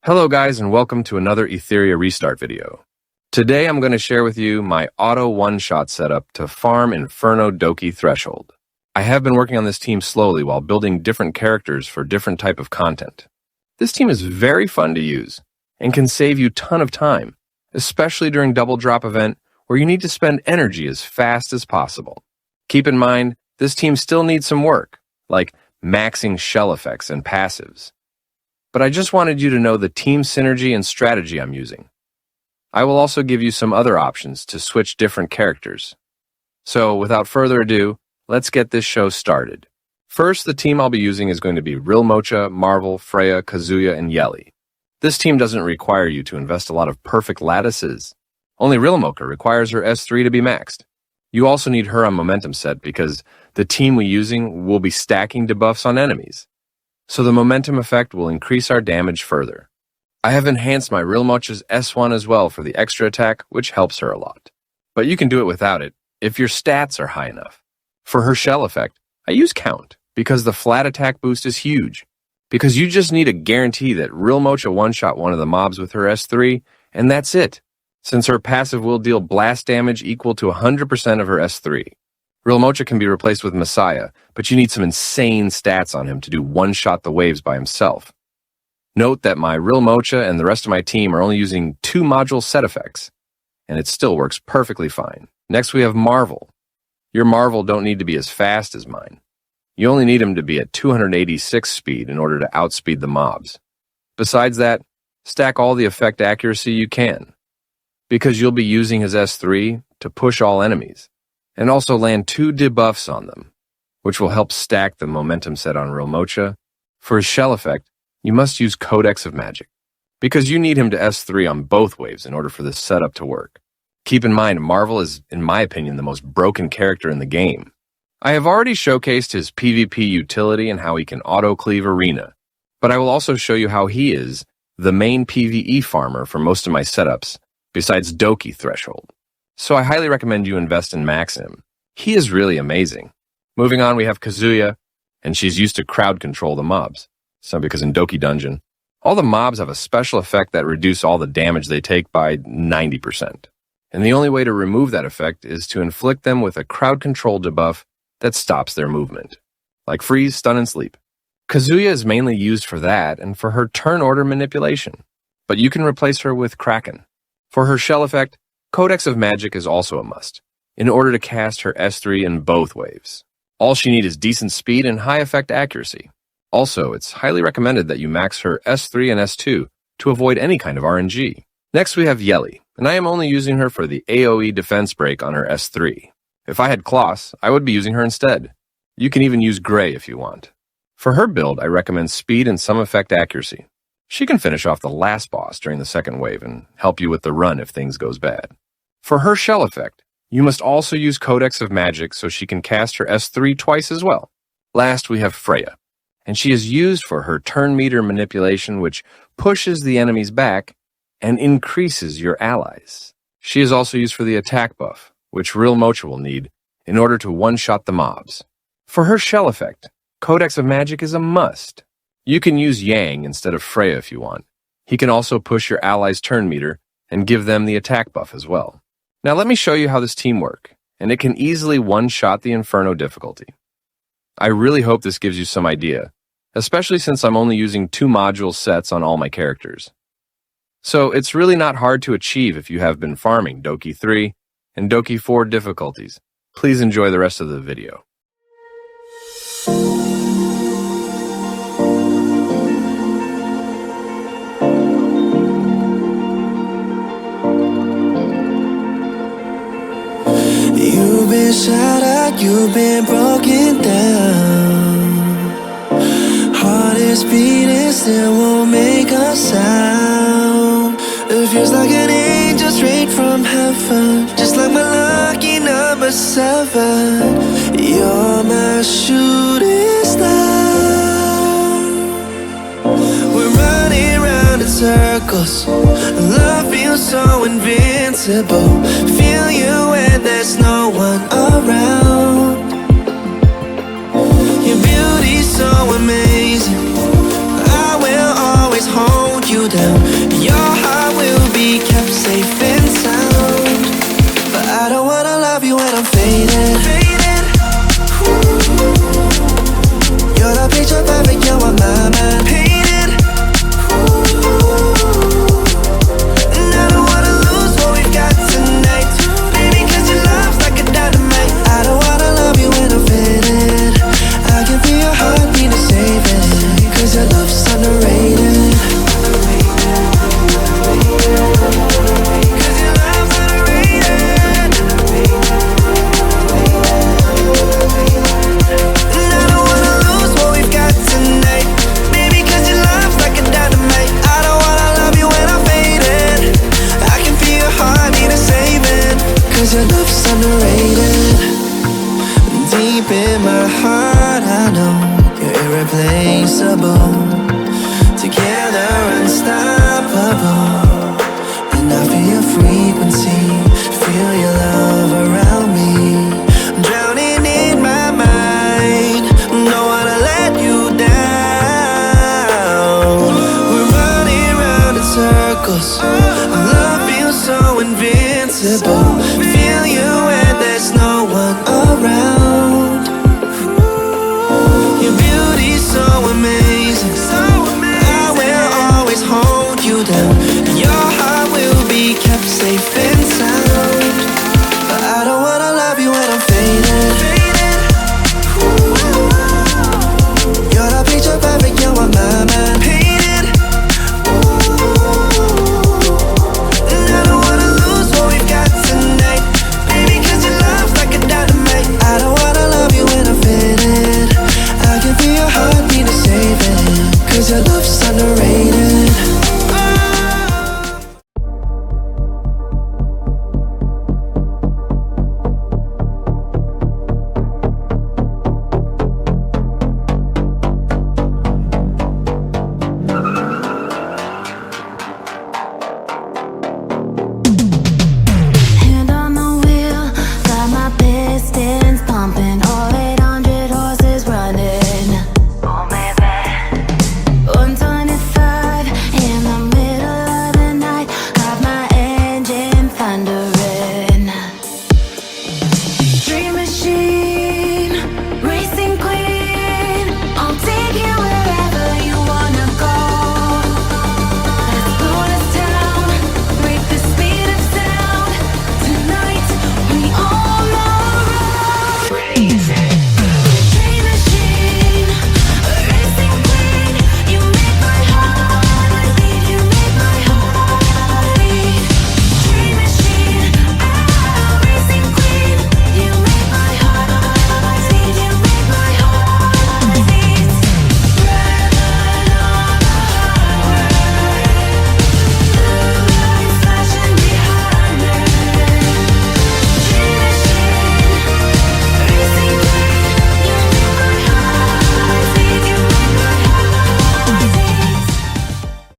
Hello guys and welcome to another Etheria restart video. Today I'm going to share with you my auto one-shot setup to farm Inferno Doki Threshold. I have been working on this team slowly while building different characters for different type of content. This team is very fun to use and can save you a ton of time, especially during double drop event where you need to spend energy as fast as possible. Keep in mind, this team still needs some work, like maxing shell effects and passives. But I just wanted you to know the team synergy and strategy I'm using. I will also give you some other options to switch different characters. So without further ado, let's get this show started. First, the team I'll be using is going to be Rilmocha, Marvell, Freya, Kazuya, and Yeli. This team doesn't require you to invest a lot of perfect lattices. Only Rilmocha requires her S3 to be maxed. You also need her on momentum set because the team we're using will be stacking debuffs on enemies. So the momentum effect will increase our damage further. I have enhanced my Rilmocha's S1 as well for the extra attack, which helps her a lot. But you can do it without it if your stats are high enough. For her shell effect, I use Count because the flat attack boost is huge. Because you just need a guarantee that Rilmocha one-shot one of the mobs with her S3, and that's it, since her passive will deal blast damage equal to 100% of her S3. Rilmocha can be replaced with Messiah, but you need some insane stats on him to do one-shot the waves by himself. Note that my Rilmocha and the rest of my team are only using 2 module set effects, and it still works perfectly fine. Next we have Marvell. Your Marvell don't need to be as fast as mine. You only need him to be at 286 speed in order to outspeed the mobs. Besides that, stack all the effect accuracy you can, because you'll be using his S3 to push all enemies, and also land 2 debuffs on them, which will help stack the momentum set on Rilmocha. For his shell effect, you must use Codex of Magic, because you need him to S3 on both waves in order for this setup to work. Keep in mind, Marvell is, in my opinion, the most broken character in the game. I have already showcased his PvP utility and how he can auto-cleave arena, but I will also show you how he is the main PvE farmer for most of my setups, besides Doki Threshold. So I highly recommend you invest in Max him. He is really amazing. Moving on, we have Kazuya, and she's used to crowd control the mobs. So because in Doki Dungeon, all the mobs have a special effect that reduce all the damage they take by 90%. And the only way to remove that effect is to inflict them with a crowd control debuff that stops their movement, like freeze, stun, and sleep. Kazuya is mainly used for that and for her turn order manipulation, but you can replace her with Kraken. For her shell effect, Codex of Magic is also a must, in order to cast her S3 in both waves. All she needs is decent speed and high effect accuracy. Also, it's highly recommended that you max her S3 and S2 to avoid any kind of RNG. Next we have Yeli, and I am only using her for the AoE defense break on her S3. If I had Kloss, I would be using her instead. You can even use Gray if you want. For her build, I recommend speed and some effect accuracy. She can finish off the last boss during the second wave and help you with the run if things goes bad. For her shell effect, you must also use Codex of Magic so she can cast her S3 twice as well. Last, we have Freya, and she is used for her turn meter manipulation, which pushes the enemies back and increases your allies. She is also used for the attack buff, which Rilmocha will need in order to one-shot the mobs. For her shell effect, Codex of Magic is a must. You can use Yang instead of Freya if you want. He can also push your allies' turn meter and give them the attack buff as well. Now let me show you how this team works, and it can easily one-shot the Inferno difficulty. I really hope this gives you some idea, especially since I'm only using 2 module sets on all my characters. So it's really not hard to achieve if you have been farming Doki 3 and Doki 4 difficulties. Please enjoy the rest of the video. You've been shattered, you've been broken down. Heart is beating, still won't make a sound. It feels like an angel straight from heaven, just like my lucky number 7. You're my shooting star. We're running round in circles. Love feels so invincible. Feel you when there's no one around. Your beauty's so amazing. I will always hold you. you down. Your heart will be kept safe and sound. But I don't wanna love you when I'm faded. You're the picture perfect, you're on my mind. Painted. And I don't wanna lose what we've got tonight. Baby, cause your love's like a dynamite. I don't wanna love you when I'm faded. I can feel your heartbeat to save it. Cause your love's underrated. Cause your love's underrated. And I don't wanna lose what we've got tonight. Baby, cause your love's like a dynamite. I don't wanna love you when I'm faded. I can feel your heartbeat to save it. Cause your love's underrated. Deep in my heart I know you're irreplaceable. Together unstoppable. And I feel your frequency, feel your love around me. I'm drowning in my mind, don't wanna let you down. We're running round in circles, our love feels so invincible. Feel you when there's no one around. Your beauty's so amazing, I will always hold you down. Your heart will be kept safe.